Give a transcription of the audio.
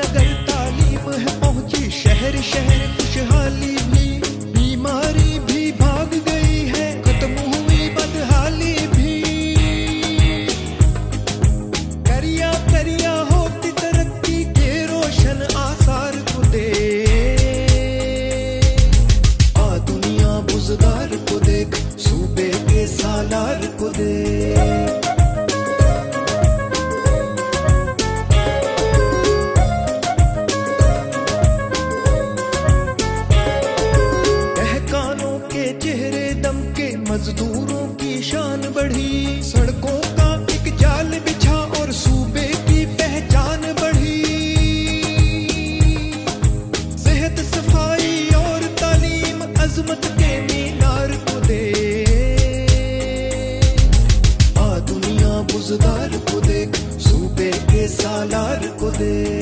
नगर तालीम है पहुंची, शहर शहर खुशहाली भी, बीमारी भी भाग गई है, खत्म हुई बदहाली भी। करिया करिया होती तरक्की के रोशन आसार को दे, आ दुनिया बुज़दार को देख, सूबे के सालार को दे। चेहरे दम के मजदूरों की शान बढ़ी, सड़कों का एक जाल बिछा और सूबे की पहचान बढ़ी। सेहत सफाई और तालीम अजमत के मीनार को दे, आ दुनिया बुज़दार को देख, सूबे के सालार को दे।